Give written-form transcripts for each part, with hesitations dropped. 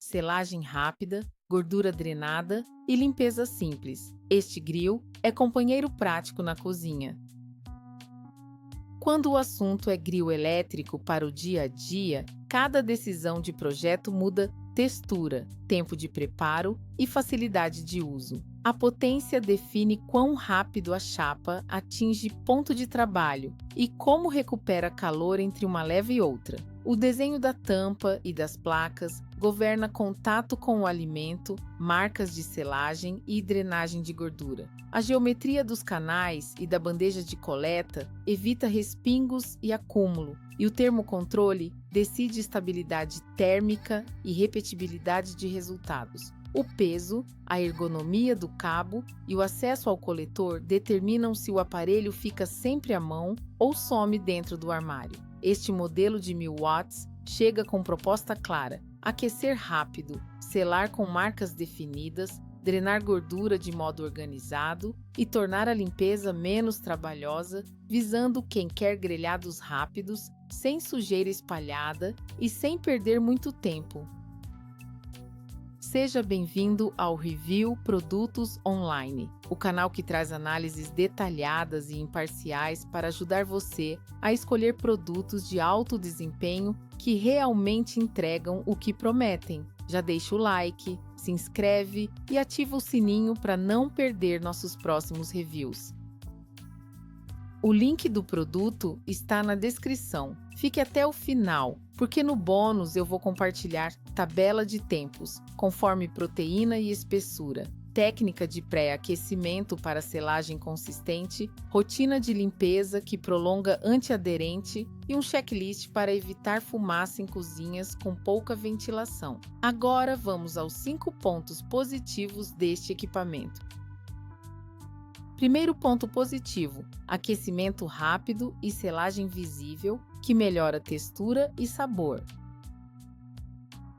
selagem rápida, gordura drenada e limpeza simples. Este grill é companheiro prático na cozinha. Quando o assunto é grill elétrico para o dia a dia, cada decisão de projeto muda textura, tempo de preparo e facilidade de uso. A potência define quão rápido a chapa atinge ponto de trabalho e como recupera calor entre uma leva e outra. O desenho da tampa e das placas governa contato com o alimento, marcas de selagem e drenagem de gordura. A geometria dos canais e da bandeja de coleta evita respingos e acúmulo, e o termocontrole decide estabilidade térmica e repetibilidade de resultados. O peso, a ergonomia do cabo e o acesso ao coletor determinam se o aparelho fica sempre à mão ou some dentro do armário. Este modelo de 1000 watts chega com proposta clara: aquecer rápido, selar com marcas definidas, drenar gordura de modo organizado e tornar a limpeza menos trabalhosa, visando quem quer grelhados rápidos, sem sujeira espalhada e sem perder muito tempo. Seja bem-vindo ao Review Produtos Online, o canal que traz análises detalhadas e imparciais para ajudar você a escolher produtos de alto desempenho que realmente entregam o que prometem. Já deixa o like, se inscreve e ativa o sininho para não perder nossos próximos reviews. O link do produto está na descrição. Fique até o final, porque no bônus eu vou compartilhar tabela de tempos, conforme proteína e espessura, técnica de pré-aquecimento para selagem consistente, rotina de limpeza que prolonga antiaderente e um checklist para evitar fumaça em cozinhas com pouca ventilação. Agora vamos aos 5 pontos positivos deste equipamento. Primeiro ponto positivo: aquecimento rápido e selagem visível, que melhora textura e sabor.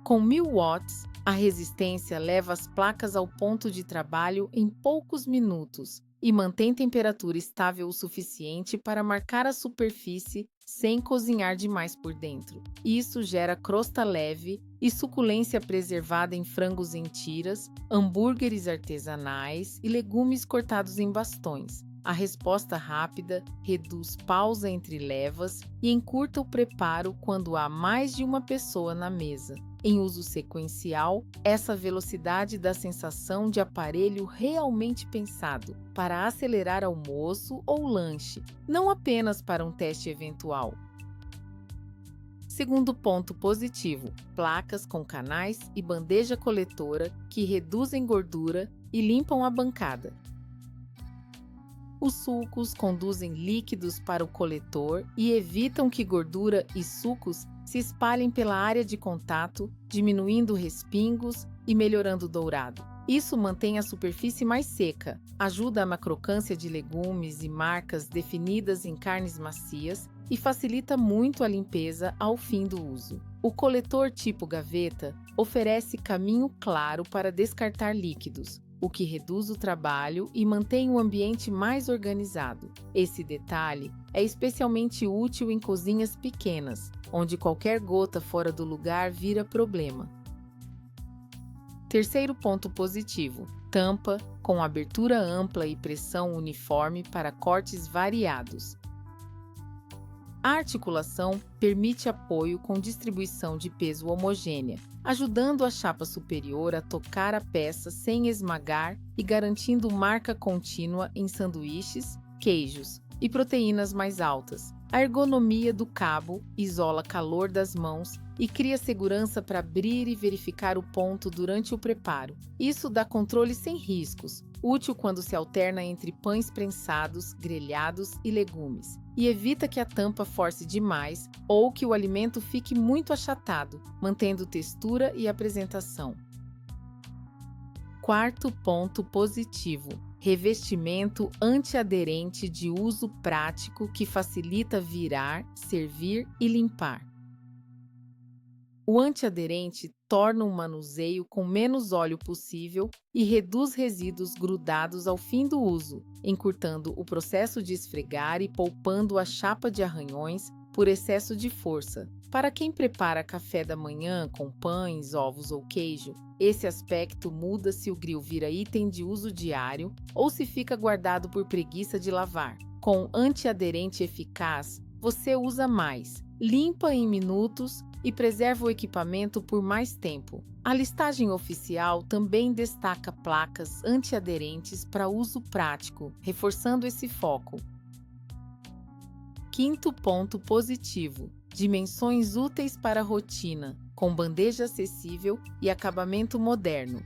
Com 1000 watts, a resistência leva as placas ao ponto de trabalho em poucos minutos e mantém temperatura estável o suficiente para marcar a superfície sem cozinhar demais por dentro. Isso gera crosta leve e suculência preservada em frangos em tiras, hambúrgueres artesanais e legumes cortados em bastões. A resposta rápida reduz pausa entre levas e encurta o preparo quando há mais de uma pessoa na mesa. Em uso sequencial, essa velocidade dá sensação de aparelho realmente pensado para acelerar almoço ou lanche, não apenas para um teste eventual. Segundo ponto positivo: placas com canais e bandeja coletora que reduzem gordura e limpam a bancada. Os sulcos conduzem líquidos para o coletor e evitam que gordura e sucos se espalhem pela área de contato, diminuindo respingos e melhorando o dourado. Isso mantém a superfície mais seca, ajuda a crocância de legumes e marcas definidas em carnes macias e facilita muito a limpeza ao fim do uso. O coletor tipo gaveta oferece caminho claro para descartar líquidos, o que reduz o trabalho e mantém o ambiente mais organizado. Esse detalhe é especialmente útil em cozinhas pequenas, onde qualquer gota fora do lugar vira problema. Terceiro ponto positivo: tampa com abertura ampla e pressão uniforme para cortes variados. A articulação permite apoio com distribuição de peso homogênea, ajudando a chapa superior a tocar a peça sem esmagar e garantindo marca contínua em sanduíches, queijos e proteínas mais altas. A ergonomia do cabo isola calor das mãos e cria segurança para abrir e verificar o ponto durante o preparo. Isso dá controle sem riscos, útil quando se alterna entre pães prensados, grelhados e legumes, e evita que a tampa force demais ou que o alimento fique muito achatado, mantendo textura e apresentação. Quarto ponto positivo: revestimento antiaderente de uso prático que facilita virar, servir e limpar. O antiaderente torna o manuseio com menos óleo possível e reduz resíduos grudados ao fim do uso, encurtando o processo de esfregar e poupando a chapa de arranhões por excesso de força. Para quem prepara café da manhã com pães, ovos ou queijo, esse aspecto muda se o grill vira item de uso diário ou se fica guardado por preguiça de lavar. Com antiaderente eficaz, você usa mais, limpa em minutos e preserva o equipamento por mais tempo. A listagem oficial também destaca placas antiaderentes para uso prático, reforçando esse foco. Quinto ponto positivo: dimensões úteis para a rotina, com bandeja acessível e acabamento moderno.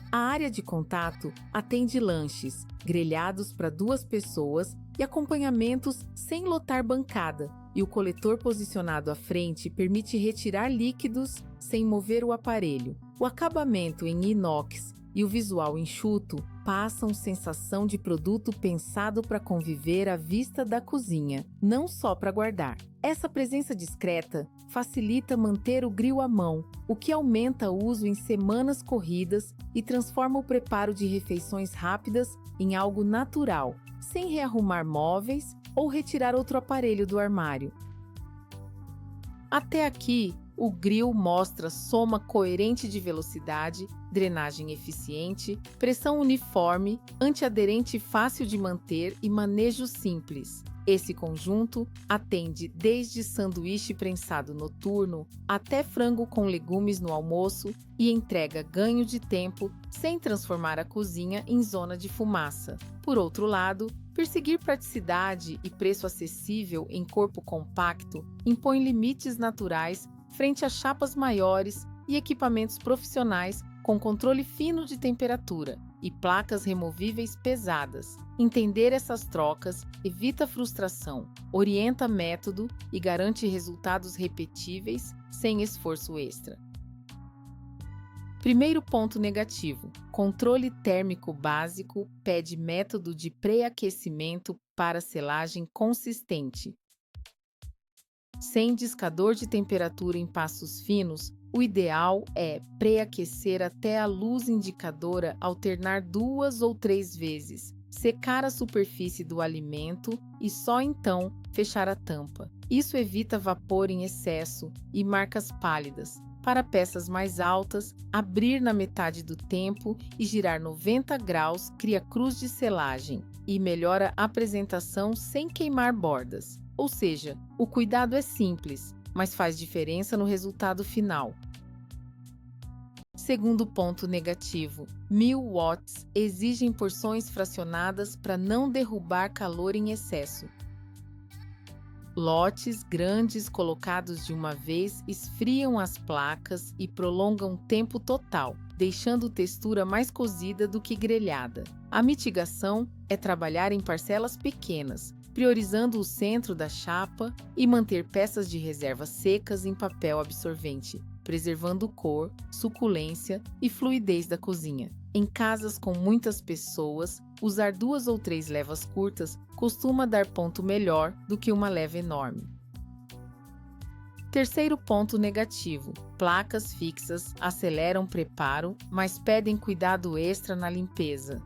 A área de contato atende lanches, grelhados para 2 pessoas e acompanhamentos sem lotar bancada, e o coletor posicionado à frente permite retirar líquidos sem mover o aparelho. O acabamento em inox e o visual enxuto passam sensação de produto pensado para conviver à vista da cozinha, não só para guardar. Essa presença discreta facilita manter o grill à mão, o que aumenta o uso em semanas corridas e transforma o preparo de refeições rápidas em algo natural, sem rearrumar móveis ou retirar outro aparelho do armário. Até aqui, o grill mostra soma coerente de velocidade, drenagem eficiente, pressão uniforme, antiaderente fácil de manter e manejo simples. Esse conjunto atende desde sanduíche prensado noturno até frango com legumes no almoço e entrega ganho de tempo sem transformar a cozinha em zona de fumaça. Por outro lado, perseguir praticidade e preço acessível em corpo compacto impõe limites naturais frente a chapas maiores e equipamentos profissionais com controle fino de temperatura e placas removíveis pesadas. Entender essas trocas evita frustração, orienta método e garante resultados repetíveis sem esforço extra. Primeiro ponto negativo: controle térmico básico pede método de pré-aquecimento para selagem consistente. Sem discador de temperatura em passos finos, o ideal é pré-aquecer até a luz indicadora alternar 2 ou 3 vezes, secar a superfície do alimento e só então fechar a tampa. Isso evita vapor em excesso e marcas pálidas. Para peças mais altas, abrir na metade do tempo e girar 90 graus cria cruz de selagem e melhora a apresentação sem queimar bordas. Ou seja, o cuidado é simples, mas faz diferença no resultado final. Segundo ponto negativo: 1000 watts exigem porções fracionadas para não derrubar calor em excesso. Lotes grandes colocados de uma vez esfriam as placas e prolongam o tempo total, deixando textura mais cozida do que grelhada. A mitigação é trabalhar em parcelas pequenas, priorizando o centro da chapa e manter peças de reserva secas em papel absorvente, preservando cor, suculência e fluidez da cozinha. Em casas com muitas pessoas, usar 2 ou 3 levas curtas costuma dar ponto melhor do que uma leva enorme. Terceiro ponto negativo: placas fixas aceleram o preparo, mas pedem cuidado extra na limpeza.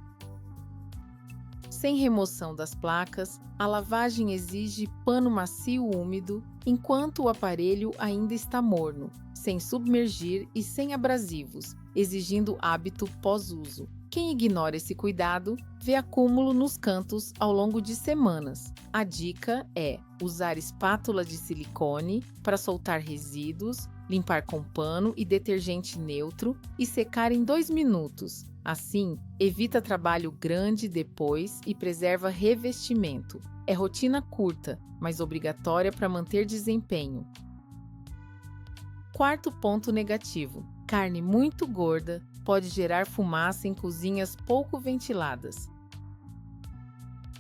Sem remoção das placas, a lavagem exige pano macio úmido enquanto o aparelho ainda está morno, sem submergir e sem abrasivos, exigindo hábito pós-uso. Quem ignora esse cuidado vê acúmulo nos cantos ao longo de semanas. A dica é usar espátula de silicone para soltar resíduos, limpar com pano e detergente neutro e secar em 2 minutos. Assim, evita trabalho grande depois e preserva revestimento. É rotina curta, mas obrigatória para manter desempenho. Quarto ponto negativo: carne muito gorda pode gerar fumaça em cozinhas pouco ventiladas.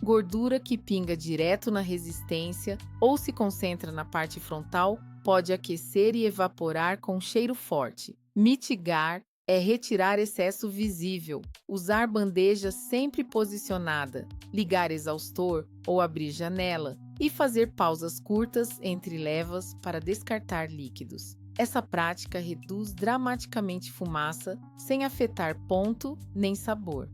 Gordura que pinga direto na resistência ou se concentra na parte frontal pode aquecer e evaporar com cheiro forte. Mitigar é retirar excesso visível, usar bandeja sempre posicionada, ligar exaustor ou abrir janela e fazer pausas curtas entre levas para descartar líquidos. Essa prática reduz dramaticamente fumaça sem afetar ponto nem sabor.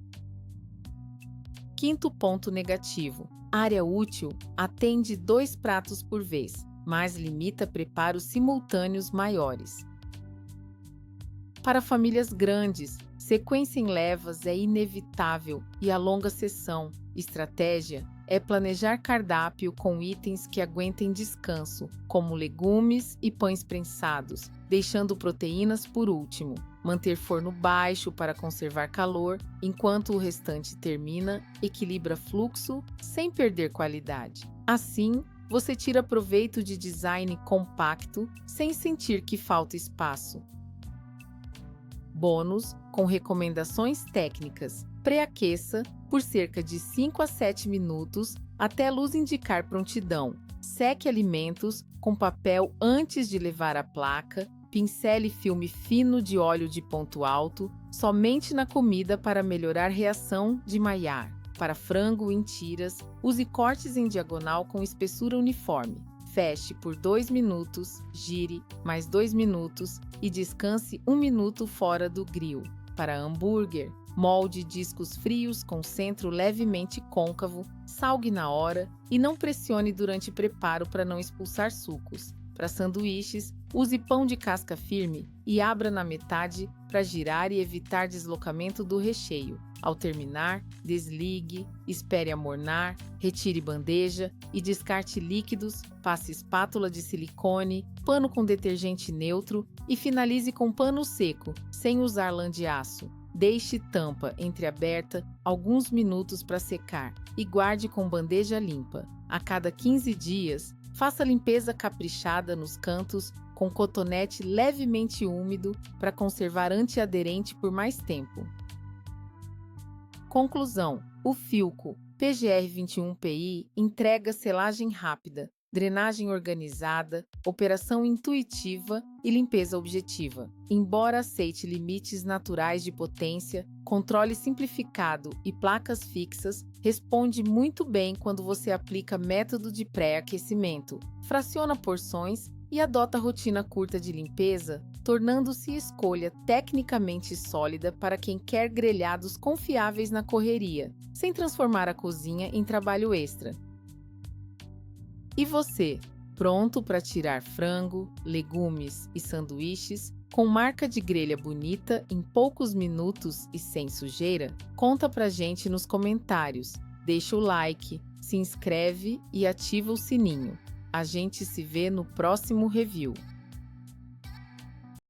Quinto ponto negativo: área útil atende 2 pratos por vez. mas limita preparos simultâneos maiores. Para famílias grandes, sequência em levas é inevitável e a longa sessão. Estratégia é planejar cardápio com itens que aguentem descanso, como legumes e pães prensados, deixando proteínas por último. Manter forno baixo para conservar calor, enquanto o restante termina, equilibra fluxo sem perder qualidade. Assim, você tira proveito de design compacto sem sentir que falta espaço. Bônus com recomendações técnicas. Pré-aqueça por cerca de 5 a 7 minutos até a luz indicar prontidão. Seque alimentos com papel antes de levar à placa. Pincele filme fino de óleo de ponto alto somente na comida para melhorar reação de Maillard. Para frango em tiras, use cortes em diagonal com espessura uniforme. Feche por 2 minutos, gire mais 2 minutos e descanse 1 minuto fora do grill. Para hambúrguer, molde discos frios com centro levemente côncavo, salgue na hora e não pressione durante preparo para não expulsar sucos. Para sanduíches, use pão de casca firme e abra na metade para girar e evitar deslocamento do recheio. Ao terminar, desligue, espere amornar, retire bandeja e descarte líquidos, passe espátula de silicone, pano com detergente neutro e finalize com pano seco, sem usar lã de aço. Deixe tampa entreaberta alguns minutos para secar e guarde com bandeja limpa. A cada 15 dias, faça limpeza caprichada nos cantos com cotonete levemente úmido para conservar antiaderente por mais tempo. Conclusão: o Philco PGR-21PI entrega selagem rápida, drenagem organizada, operação intuitiva e limpeza objetiva. Embora aceite limites naturais de potência, controle simplificado e placas fixas, responde muito bem quando você aplica método de pré-aquecimento, fraciona porções e adota rotina curta de limpeza, tornando-se escolha tecnicamente sólida para quem quer grelhados confiáveis na correria, sem transformar a cozinha em trabalho extra. E você, pronto para tirar frango, legumes e sanduíches com marca de grelha bonita em poucos minutos e sem sujeira? Conta pra gente nos comentários, deixa o like, se inscreve e ativa o sininho. A gente se vê no próximo review.